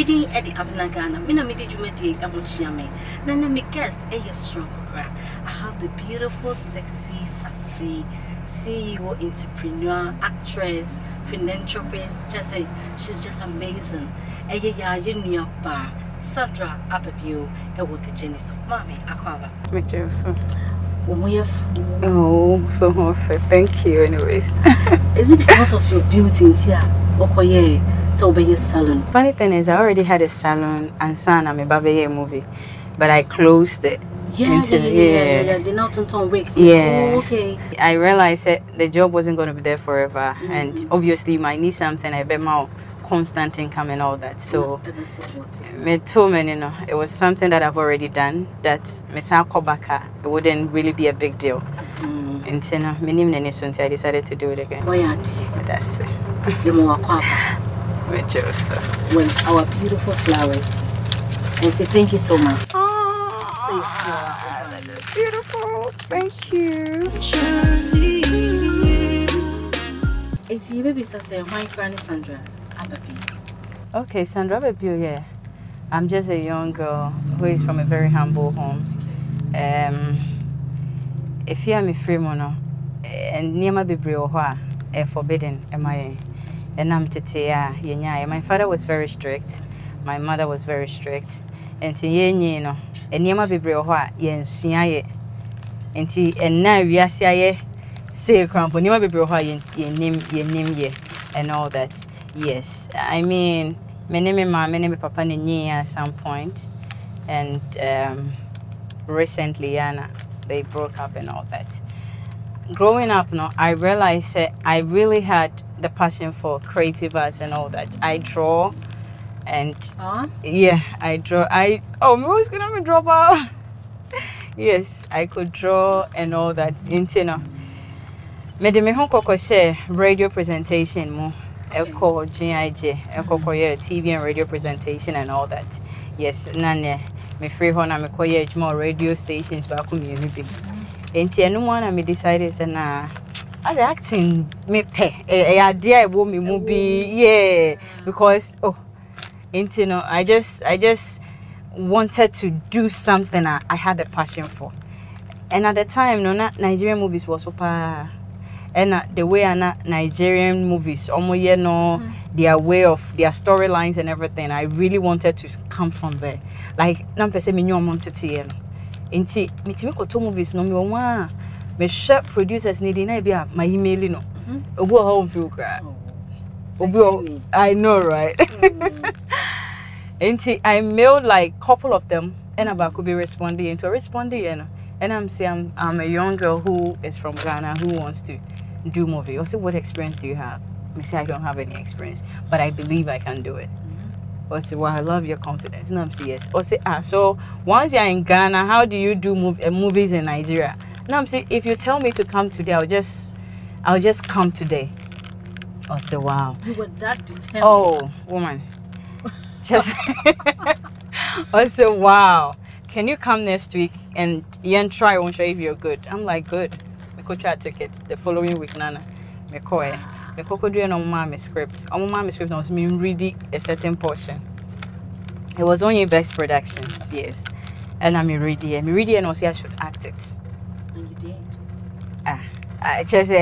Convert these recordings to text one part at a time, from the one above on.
Midi Eddie Abena Ghana, Mina Midi Jumedi Amuchiame. Then me guest a strong cry. I have the beautiful, sexy, sassy CEO, entrepreneur, actress, philanthropist. She's just amazing. Sandra Ababio, the genius of Mommy Aquaba. Oh, so much. Thank you, anyways. Is it because of your beauty in here? So be your salon. Funny thing is, I already had a salon and son. I'm a Ababio movie, but I closed it. Yeah. They now turn wigs. Yeah. Oh, okay. I realized that the job wasn't going to be there forever, and obviously, you might need something a bit more constant income and all that. So, me too, it was something that I've already done. That it wouldn't really be a big deal. And so, I decided to do it again. That's it. Well, our beautiful flowers. And say thank you so much. That is beautiful. Thank you. It's you, baby. Say, why Granny Sandra Ababio? Okay, Sandra Ababio. Yeah, I'm just a young girl who is from a very humble home. If you are me free mono, and near my baby or forbidden, am I? And I'm tetea yenya. My father was very strict. My mother was very strict. And you know, and near my baby or yen suya. And now we are say cramp near my baby or name ye and all that. Yes, I mean, my name papa at some point, and recently, Anna, they broke up and all that. Growing up, no, I realized that I really had the passion for creative arts and all that. I draw, and yeah, I draw. Who's gonna drop out? Yes, I could draw and all that. Intino. Made me home radio presentation mo. Echo GIJ, Echo TV and radio presentation and all that. Yes, nane me free hona me koye more radio stations back community. Enti enu one me decided say na as acting me pay a idea wo me movie yeah because enti no I just wanted to do something I had a passion for. And at the time no not Nigerian movies was super and the way Nigerian movies their way of their storylines and everything, I really wanted to come from there. Like na pese me nyo wanted to enti me ko to movies no me wa me share producers need na bia my email no obu how feel cry obu I know right. Enti I mailed like couple of them and about could be responding and I'm saying I'm a young girl who is from Ghana who wants to do movie. Or say, what experience do you have? I say I don't have any experience, but I believe I can do it. Or say, well, I love your confidence. And I'm say yes. Or say, so once you're in Ghana, how do you do movies in Nigeria? And I'm say, if you tell me to come today, I'll just come today. Or say, wow. You were that determined. Oh, woman. Just. Or say, wow. Can you come next week and try? I won't show if you're good. I'm like, good. Could try tickets the following week nana me koye me koko do no mama script was me reading a certain portion. It was on your best productions, yes, and I'm ready and was I should act it, and you did. I just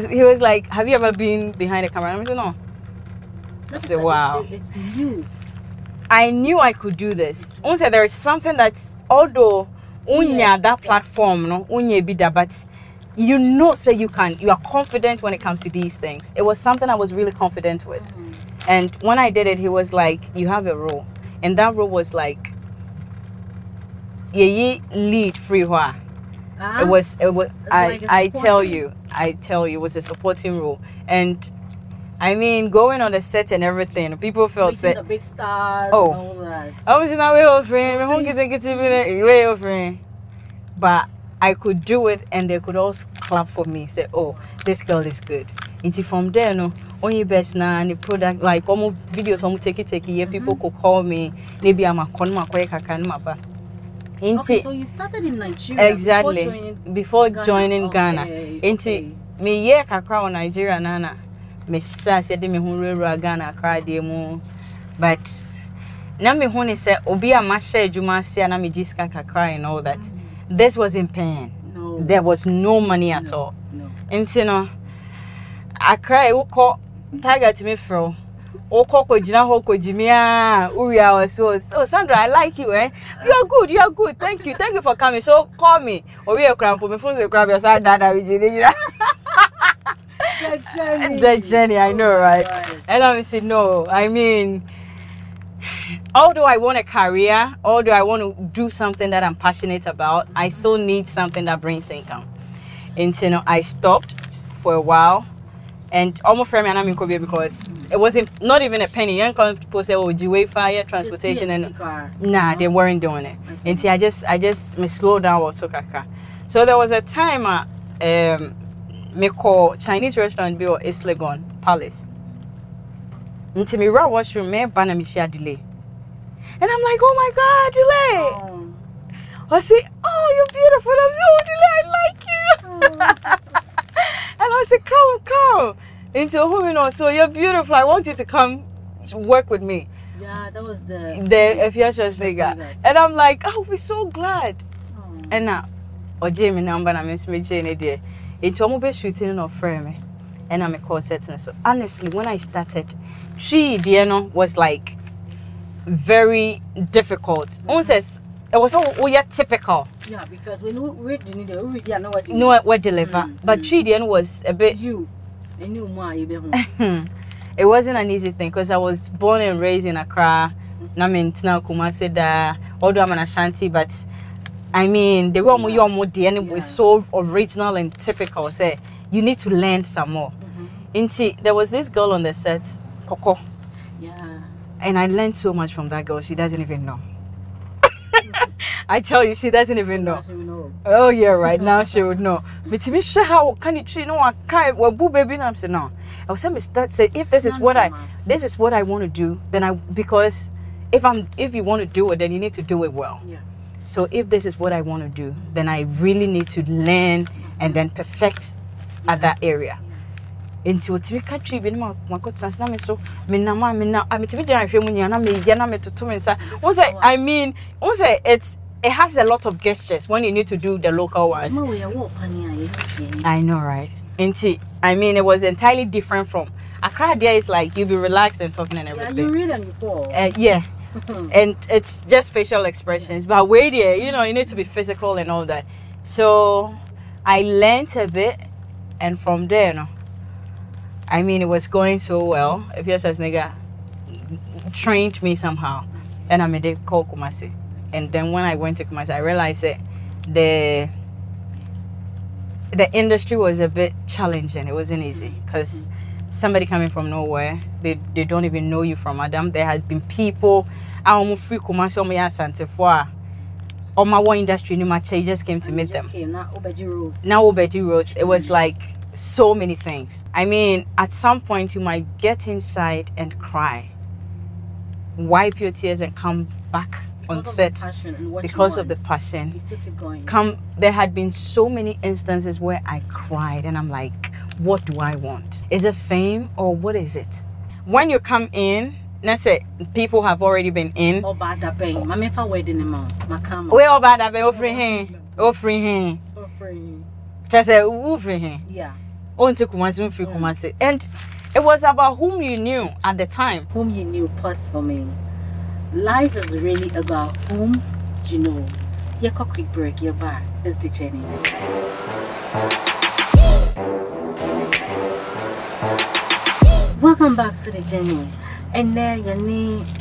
he was like, have you ever been behind the camera? I said no. I said wow, it's you. I knew I could do this. Also there is something that's although that platform no bida, but you know, say you can. You are confident when it comes to these things. It was something I was really confident with. And when I did it, he was like, you have a role. And that role was like, lead free hua. It was I tell you, it was a supporting role. And I mean, going on the set and everything, people felt say the big stars and all that. I was in a way of friend, but I could do it, and they could also clap for me. Say, "Oh, this girl is good." Until from there, no, only best now and the product like almost videos, almost take it. Yeah, people could call me. Maybe I'm a conma kweka. Okay, so you started in Nigeria exactly before joining Ghana. Okay. Me yeah, kakra on Nigeria nana. Me said me hunreru Ghana cry demo, but na me hone say obi a ma share adwuma ase na me jiska kakra and all that. This was in pain. No. There was no money at all. No. And you know, I cry uko tiger to me fro. Oko ko jina ho ko jimia uria was so Sandra, I like you, eh? You're good, you're good. Thank you for coming. So call me. Or we are crying for me phone to grab your side dada with the journey, I know, right? And I said, no, I mean, although I want a career, although I want to do something that I'm passionate about, I still need something that brings income. And you know, I stopped for a while, and almost for me and I'm in because it wasn't not even a penny. Young people say, "Oh, do you wait fire transportation?" And nah, they weren't doing it. And see, I just me slow down or so kaka. So there was a time me call Chinese restaurant be or Islegon Palace. Into me raw washroom me bana me share delay. And I'm like, oh my God, delay. I say, oh, you're beautiful. I'm so delay. I like you. And I said, come. Into whom you know, so you're beautiful. I want you to come work with me. Yeah, that was the Efiacious nigga. And I'm like, oh, we're so glad. And now, Jamie number I miss me Jane dear. Into almost shooting of frame. And I'm a call setting. So honestly, when I started, was like very difficult. It was all typical. Yeah, because when we didn't know what deliver. But 3DN was a bit it wasn't an easy thing because I was born and raised in Accra. Although I'm an Ashanti, but I mean the one was so original and typical. Say you need to learn some more. There was this girl on the set, Coco. Yeah. And I learned so much from that girl. She doesn't even know. I tell you, she doesn't even know. Oh yeah, right now she would know. But to me, how can you know? I can't. Well, boo baby, I'm saying no. I was saying, say if this is what I want to do, then because if you want to do it, then you need to do it well. Yeah. So if this is what I want to do, then I really need to learn and then perfect at that area. Into what we country be no got sense na me so me na I mean to be general hwemu nya na me ya na me toto me nsa won say I mean won say it has a lot of gestures when you need to do the local ones. I know, right? I mean it was entirely different from Accra. There is like you be relaxed and talking and everything. Yeah, you read and you call. Yeah. And it's just facial expressions, but wait there, you know, you need to be physical and all that. So I learned a bit, and from there, you know, I mean, it was going so well. If you as nigga trained me somehow, and I made it call Kumasi. And then when I went to Kumasi, I realized that the industry was a bit challenging. It wasn't easy because somebody coming from nowhere, they don't even know you from Adam. There had been people, I almost free Kumasi, on my one industry, you just came to meet them. Now Obeji Rose. It was like so many things. I mean, at some point you might get inside and cry, wipe your tears and come back on set because of the passion. You still keep going. There had been so many instances where I cried and I'm like, what do I want? Is it fame or what is it? When you come in, let's say people have already been in. Oh, bad that pain. My for wedding him. We all bad that offering him. Just say offering him. Yeah. On to Kumasi. And it was about whom you knew at the time. Whom you knew, pause for me. Life is really about whom you know. Take a quick break, you're back. It's the journey. Welcome back to the journey. And then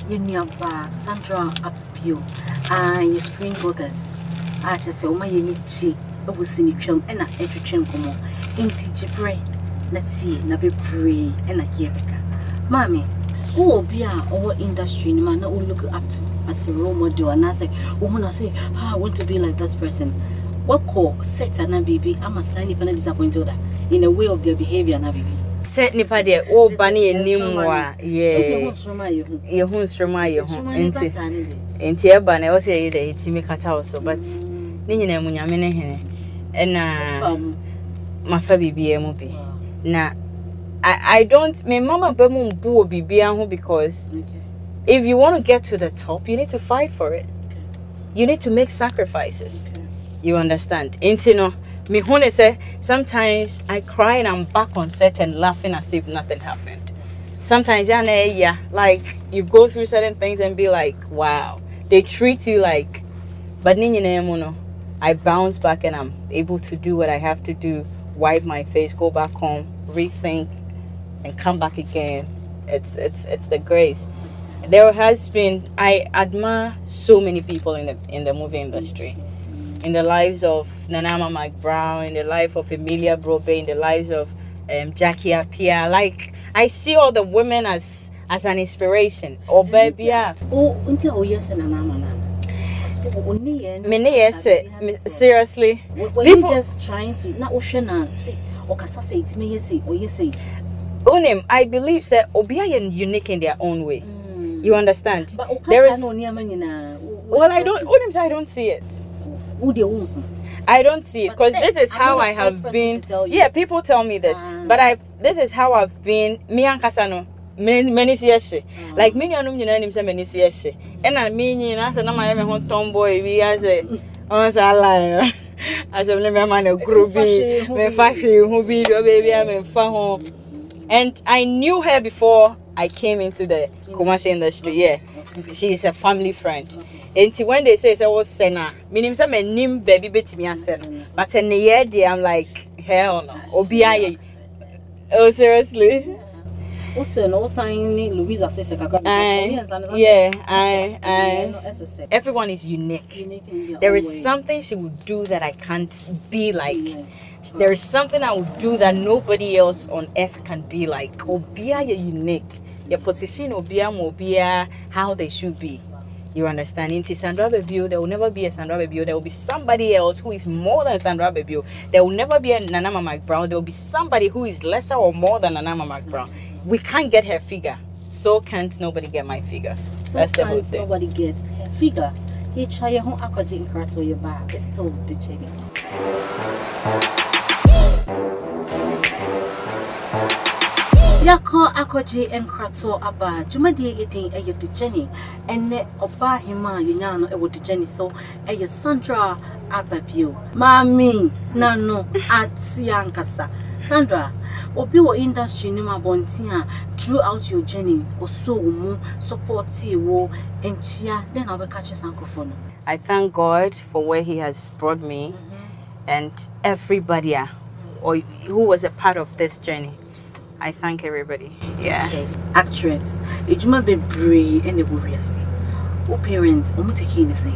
you knew about Sandra Ababio and your screen brothers. I just say, oh my, you need chi. I will see you chum and I educate come on. Ain't you pray? Let's see, na be pray and I give it. Mommy. Who will be our industry, no man, will look up to as a role model, and I say, I say, I want to be like this person. What call set and a baby? I'm a sign if I'm disappointed in a way of their behavior, and a baby. Set nipa de oh bunny and nimwa, yeah. Your home stroma, your home, and Tiaban, I was say that it's me cut also, but Nina Munyamene, and my baby be a movie. Now, I don't. My mama bemu buo bibia ho because if you want to get to the top, you need to fight for it. Okay. You need to make sacrifices. Okay. You understand? Me say sometimes I cry and I'm back on set and laughing as if nothing happened. Sometimes yeah, like you go through certain things and be like, wow, they treat you like, but I bounce back and I'm able to do what I have to do, wipe my face, go back home, rethink, and come back again. It's the grace. There has been, I admire so many people in the movie industry, in the lives of Nanama McBrown, in the life of Emilia Brobe, in the lives of Jackie Appiah. Like, I see all the women as an inspiration. Or baby, yeah. Oh, until yes, and Nanama. Seriously, were you just trying to not say or say it me say or you say Unim, I believe that Obia are unique in their own way. You understand? But there is well, I don't see it. I don't see it because this is how I have been. Yeah, people tell me this, but this is how I've been. Me and Kasano. Many years, like many of them, you say many years, and I mean, I said, no, my own tomboy, we as a liar. As a man of groovy, my factory, who be your baby, I'm in far home. And I knew her before I came into the commercial industry. Yeah, she's a family friend. And when they say, "Oh, Senna," meaning some name baby bet me as Senna, but in the year, I'm like, hell no, Obiaye. Oh, seriously. Also, no sign Louisa says, everyone is unique. There is something she would do that I can't be like. There is something I would do that nobody else on earth can be like. Obia, you're unique. Your position, Obia, how they should be. You understand? In Sandra Ababio, there will never be a Sandra Ababio. There will be somebody else who is more than Sandra Ababio. There will never be a Nanama McBrown. There will be somebody who is lesser or more than Nanama McBrown. We can't get her figure. So can't nobody get my figure. So that's the whole thing. Nobody gets her figure. He try your home akwaji in Krato your bar. It's still the chili. Yako akwaji en Krato aba. Jumadi eating a the Jenny. And ne oba hima yano ewo the Jenny. So a Sandra Ababio. Mami nano at Siankasa. Sandra. Obiwo industry nima bontia throughout your journey or so support you and chia then I'll catch your sankophone. I thank God for where He has brought me and everybody or who was a part of this journey. I thank everybody. Yeah. Yes. Actress, Ejuma be brave and the warriors. What parents say?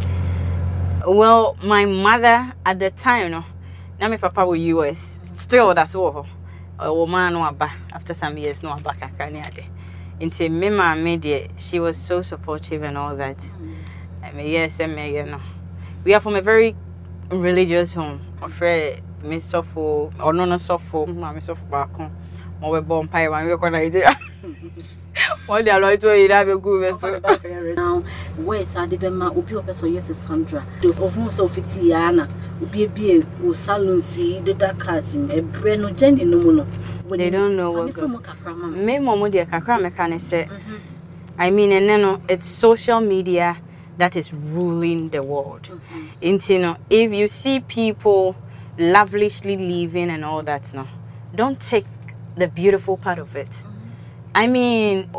Well, my mother at the time, no, now my papa was US. Still that's all. Woman no aba after some years no aba kakra ne ade nti me ma me she was so supportive and all that. I mean yes me no we are from a very religious home ofre me sofo or no sofo ma me sofo ba kon mo we bon pai wan we ko Nigeria what they are to you that be good so now where sa de be ma obi opeso yes Sandra the of whom so fiti ana obi o salon si the dakasim e bre no journey no mu no they don't know what me momo de kakra me kan say I mean and no it's social media that is ruling the world. If you see people lavishly living and all that no don't take the beautiful part of it. I mean,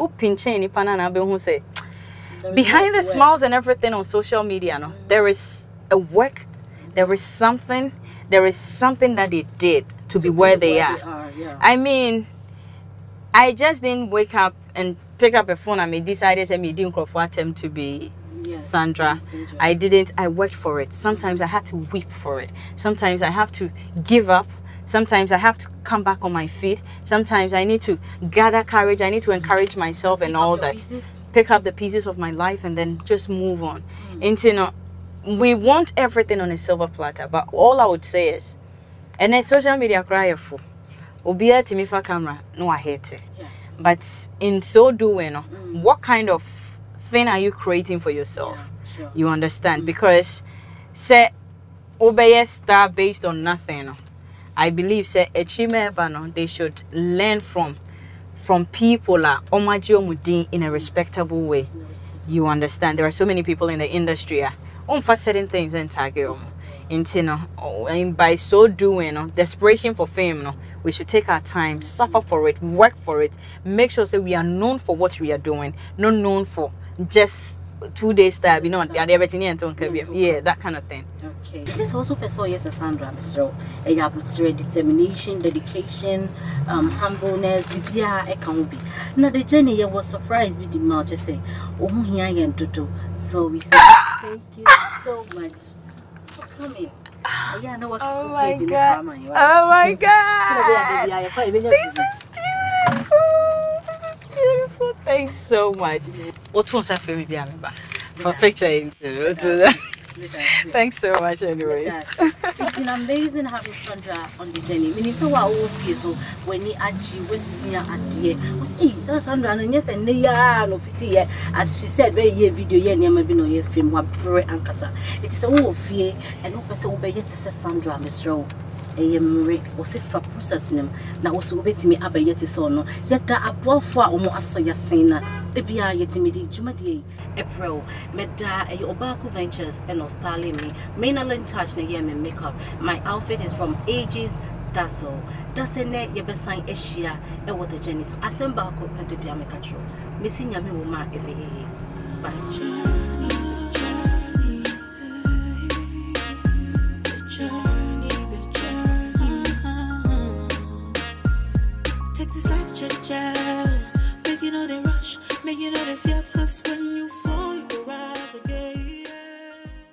behind the smiles and everything on social media, no, there is a work, there is something that they did to be where they are. Yeah. I mean, I just didn't wake up and pick up a phone and me decided that me didn't attempt to be Sandra. I didn't. I worked for it. Sometimes I had to weep for it. Sometimes I have to give up. Sometimes I have to come back on my feet. Sometimes I need to gather courage. I need to encourage myself and all that. Pick up the pieces of my life and then just move on. And you know, we want everything on a silver platter. But all I would say is, and then social media cry for. Obia to me for camera, no I hate it. Yes. But in so doing, what kind of thing are you creating for yourself? Yeah, sure. You understand? Because say obey star based on nothing. I believe say achievement they should learn from from people in a respectable way. You understand? There are so many people in the industry for certain things and target and by so doing desperation for fame we should take our time, suffer for it, work for it, make sure we are known for what we are doing, not known for just 2 days time, everything yeah, that kind of thing. Okay. It is also person, yes, Sandra, Mr. Determination, dedication, humbleness, now the journey was surprised with the mouth just say, oh here and tutu. So we say thank you so much for coming. Yeah, no, oh my god. Oh my god. This is beautiful. This is beautiful. Thanks so much. What was that for me? For picture. Thanks so much, anyways. It's been amazing having Sandra on the journey. We need so our feel so when he actually was here at the was Sandra and yes and no fiti as she said very year video here near maybe no year film what pre and kasa. It is a fear and no person will be yet to say Sandra Miss Rowe. Was if a process name now also bet me abba yet is on yet that a poor for almost so yasina the bia yet me Jumadi April meda a Obako Ventures and Australia me mainland touch na yam and makeup. My outfit is from Ages Dazzle. That's a net yebesign Asia and what the journey so assemble na the bia make a true missing yami woman bye. Take this life, cha-cha. Make you know the rush, make you know the fear, cause when